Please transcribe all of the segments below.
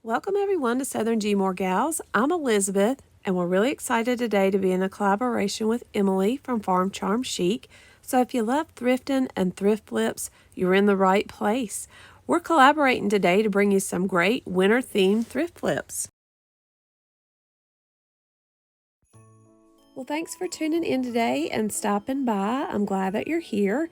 Welcome everyone to Southern Gmoregals. I'm Elizabeth, and we're really excited today to be in a collaboration with Emily from Farm Charm Chic. So if you love thrifting and thrift flips, you're in the right place. We're collaborating today to bring you some great winter-themed thrift flips. Well, thanks for tuning in today and stopping by. I'm glad that you're here.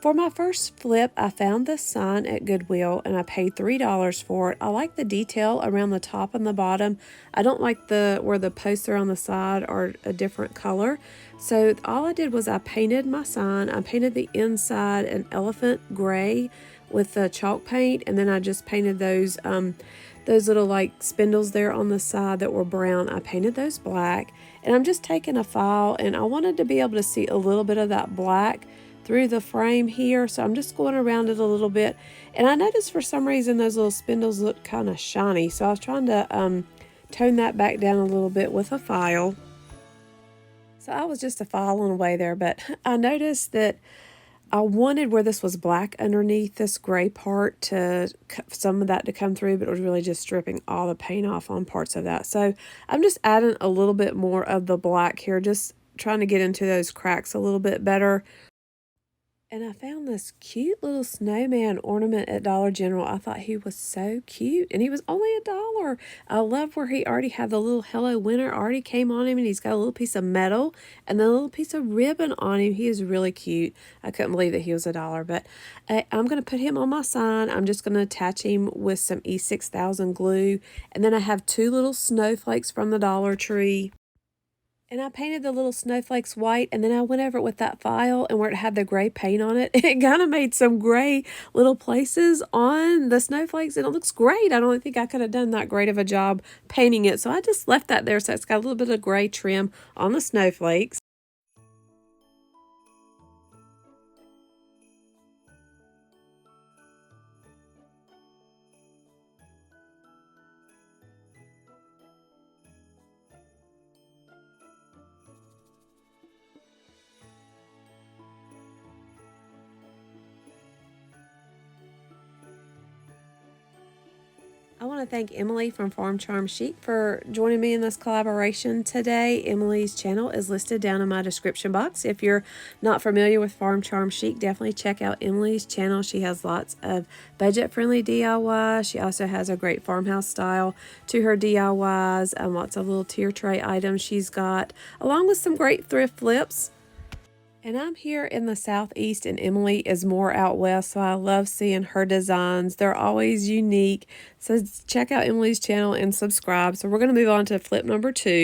For my first flip, I found this sign at Goodwill and I paid $3 for it. I like the detail around the top and the bottom. I don't like where the posts are on the side are a different color. So all I did was I painted my sign. I painted the inside an elephant gray with the chalk paint, and then I just painted those little like spindles there on the side that were brown. I painted those black, and I'm just taking a file, and I wanted to be able to see a little bit of that black through the frame here, so I'm just going around it a little bit. And I noticed for some reason those little spindles look kind of shiny, so I was trying to tone that back down a little bit with a file. So I was just a filing away there, but I noticed that I wanted where this was black underneath this gray part to some of that to come through, but it was really just stripping all the paint off on parts of that. So I'm just adding a little bit more of the black here, just trying to get into those cracks a little bit better. And I found this cute little snowman ornament at Dollar General. I thought he was so cute, and he was only $1. I love where he already had the little Hello Winter already came on him, and he's got a little piece of metal and then a little piece of ribbon on him. He is really cute. I couldn't believe that he was $1, but I'm going to put him on my sign. I'm just going to attach him with some E6000 glue, and then I have two little snowflakes from the Dollar Tree. And I painted the little snowflakes white, and then I went over it with that file, and where it had the gray paint on it, it kind of made some gray little places on the snowflakes, and it looks great. I don't think I could have done that great of a job painting it, so I just left that there so it's got a little bit of gray trim on the snowflakes. I want to thank Emily from Farm Charm Chic for joining me in this collaboration today. Emily's channel is listed down in my description box. If you're not familiar with Farm Charm Chic, definitely check out Emily's channel. She has lots of budget-friendly DIY. She also has a great farmhouse style to her DIYs and lots of little tier tray items she's got, along with some great thrift flips. And I'm here in the southeast, and Emily is more out west, so I love seeing her designs. They're always unique. So check out Emily's channel and subscribe. So we're going to move on to flip number 2.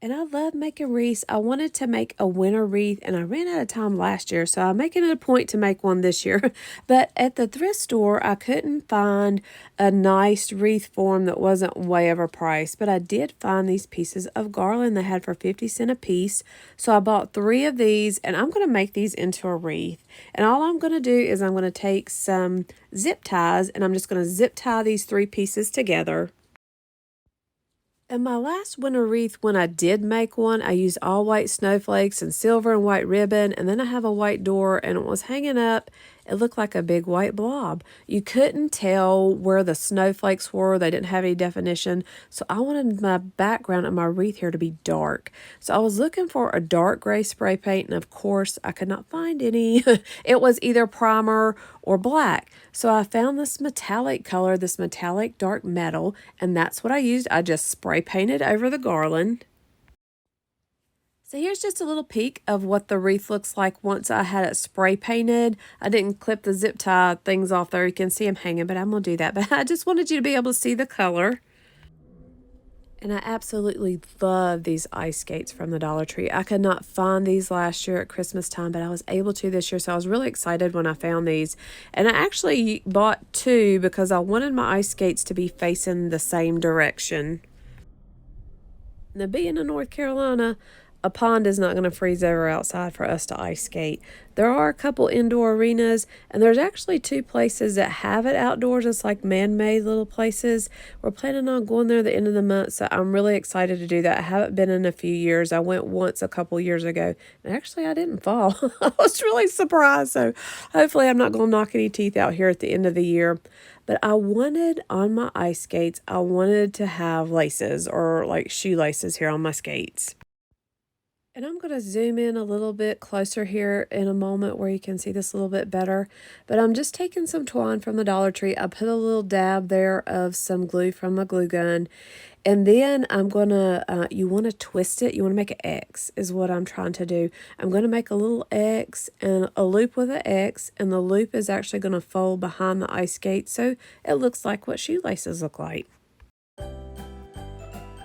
And I love making wreaths. I wanted to make a winter wreath, and I ran out of time last year, so I'm making it a point to make one this year. But at the thrift store, I couldn't find a nice wreath form that wasn't way overpriced. But I did find these pieces of garland they had for 50 cents a piece. So I bought 3 of these, and I'm going to make these into a wreath. And all I'm going to do is I'm going to take some zip ties, and I'm just going to zip tie these 3 pieces together. And my last winter wreath, when I did make one, I used all white snowflakes and silver and white ribbon, and then I have a white door, and it was hanging up. It looked like a big white blob. You couldn't tell where the snowflakes were. They didn't have any definition. So I wanted my background of my wreath here to be dark. So I was looking for a dark gray spray paint, and of course I could not find any. It was either primer or black. So I found this metallic color, this metallic dark metal, and that's what I used. I just spray painted over the garland. So here's just a little peek of what the wreath looks like once I had it spray painted. I didn't clip the zip tie things off there. You can see them hanging, but I'm going to do that. But I just wanted you to be able to see the color. And I absolutely love these ice skates from the Dollar Tree. I could not find these last year at Christmas time, but I was able to this year. So I was really excited when I found these. And I actually bought 2 because I wanted my ice skates to be facing the same direction. Now, being in North Carolina, a pond is not going to freeze over outside for us to ice skate. There are a couple indoor arenas, and there's actually 2 places that have it outdoors. It's like man-made little places. We're planning on going there at the end of the month, so I'm really excited to do that. I haven't been in a few years. I went once a couple years ago, and actually I didn't fall. I was really surprised, so hopefully I'm not going to knock any teeth out here at the end of the year. But I wanted on my ice skates, I wanted to have laces or like shoelaces here on my skates. And I'm going to zoom in a little bit closer here in a moment where you can see this a little bit better. But I'm just taking some twine from the Dollar Tree. I put a little dab there of some glue from my glue gun. And then I'm going to, you want to twist it. You want to make an X is what I'm trying to do. I'm going to make a little X and a loop with an X. And the loop is actually going to fold behind the ice skate. So it looks like what shoelaces look like.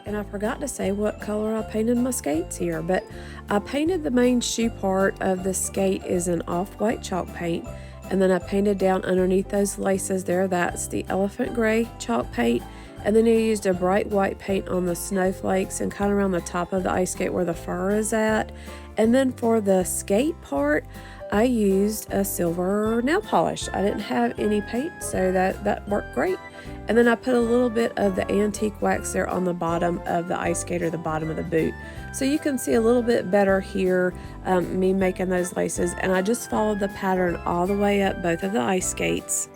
And I forgot to say what color I painted my skates here, but I painted the main shoe part of the skate is an off-white chalk paint, and then I painted down underneath those laces there, that's the elephant gray chalk paint, and then I used a bright white paint on the snowflakes and kind of around the top of the ice skate where the fur is at. And then for the skate part, I used a silver nail polish. I didn't have any paint, so that worked great. And then I put a little bit of the antique wax there on the bottom of the ice skate or the bottom of the boot. So you can see a little bit better here, me making those laces. And I just followed the pattern all the way up both of the ice skates.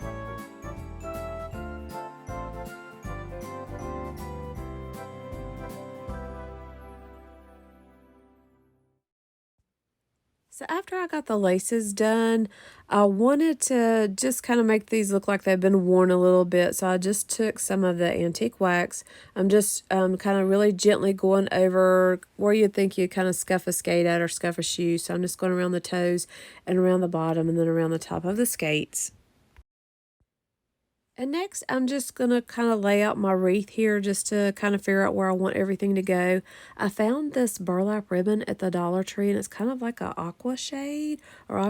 So after I got the laces done, I wanted to just kind of make these look like they've been worn a little bit. So I just took some of the antique wax. I'm just kind of really gently going over where you'd think you'd kind of scuff a skate at or scuff a shoe. So I'm just going around the toes and around the bottom and then around the top of the skates. And next, I'm just going to kind of lay out my wreath here just to kind of figure out where I want everything to go. I found this burlap ribbon at the Dollar Tree, and it's kind of like an aqua shade or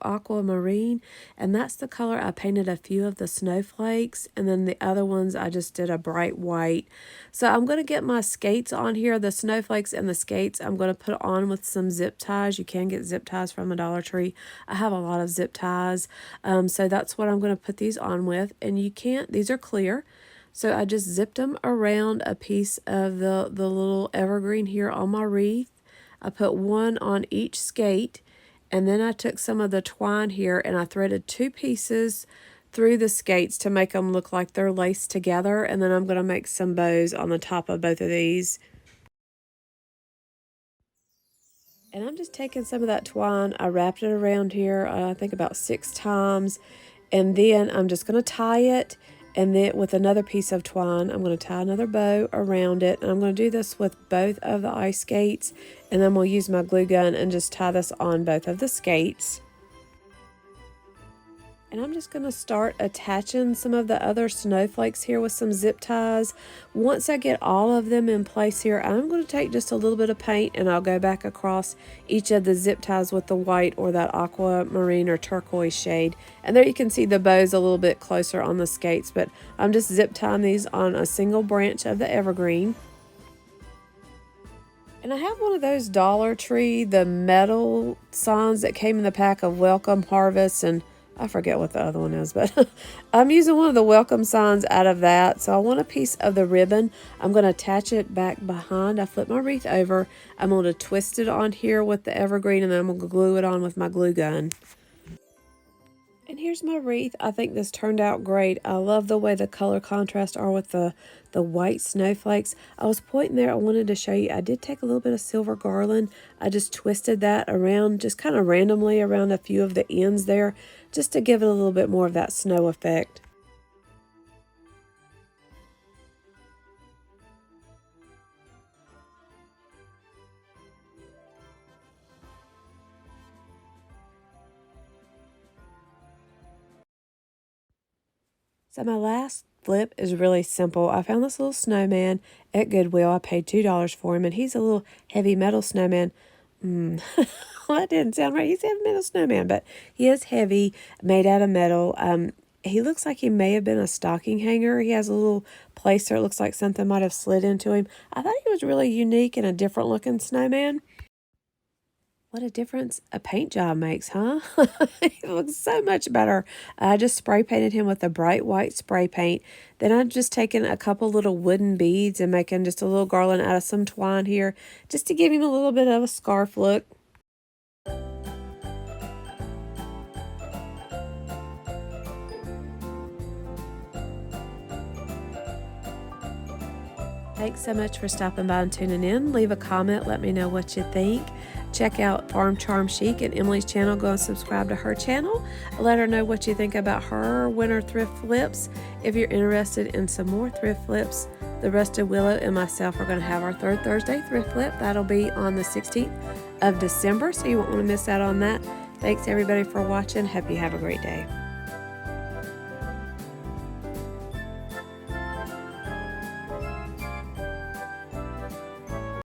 aquamarine. And that's the color I painted a few of the snowflakes. And then the other ones, I just did a bright white. So I'm going to get my skates on here, the snowflakes and the skates. I'm going to put on with some zip ties. You can get zip ties from the Dollar Tree. I have a lot of zip ties. So that's what I'm going to put these on with. And you can't, these are clear, so I just zipped them around a piece of the little evergreen here on my wreath. I put one on each skate, and then I took some of the twine here and I threaded 2 pieces through the skates to make them look like they're laced together, and then I'm going to make some bows on the top of both of these. And I'm just taking some of that twine, I wrapped it around here I think about 6 times. And then I'm just going to tie it, and then with another piece of twine, I'm going to tie another bow around it. And I'm going to do this with both of the ice skates, and then we'll use my glue gun and just tie this on both of the skates. And I'm just going to start attaching some of the other snowflakes here with some zip ties. Once I get all of them in place here, I'm going to take just a little bit of paint and I'll go back across each of the zip ties with the white or that aquamarine or turquoise shade. And there you can see the bows a little bit closer on the skates, but I'm just zip tying these on a single branch of the evergreen. And I have one of those Dollar Tree, the metal signs that came in the pack of Welcome, Harvest, and I forget what the other one is, but I'm using one of the welcome signs out of that. So I want a piece of the ribbon. I'm going to attach it back behind. I flip my wreath over. I'm going to twist it on here with the evergreen, and then I'm going to glue it on with my glue gun. And here's my wreath. I think this turned out great. I love the way the color contrast are with the white snowflakes. I was pointing there, I wanted to show you, I did take a little bit of silver garland. I just twisted that around, just kind of randomly around a few of the ends there, just to give it a little bit more of that snow effect. So my last flip is really simple. I found this little snowman at Goodwill. I paid $2 for him, and he's a little heavy metal snowman. Well, that didn't sound right. He's a heavy metal snowman, but he is heavy, made out of metal. He looks like he may have been a stocking hanger. He has a little place there. It looks like something might have slid into him. I thought he was really unique and a different looking snowman. What a difference a paint job makes, huh? It looks so much better. I just spray painted him with a bright white spray paint. Then I've just taken a couple little wooden beads and making just a little garland out of some twine here, just to give him a little bit of a scarf look. Thanks so much for stopping by and tuning in. Leave a comment. Let me know what you think. Check out Farm Charm Chic and Emily's channel. Go and subscribe to her channel. Let her know what you think about her winter thrift flips. If you're interested in some more thrift flips, the rest of Willow and myself are going to have our third Thursday thrift flip. That'll be on the 16th of December, so you won't want to miss out on that. Thanks everybody for watching. Hope you have a great day.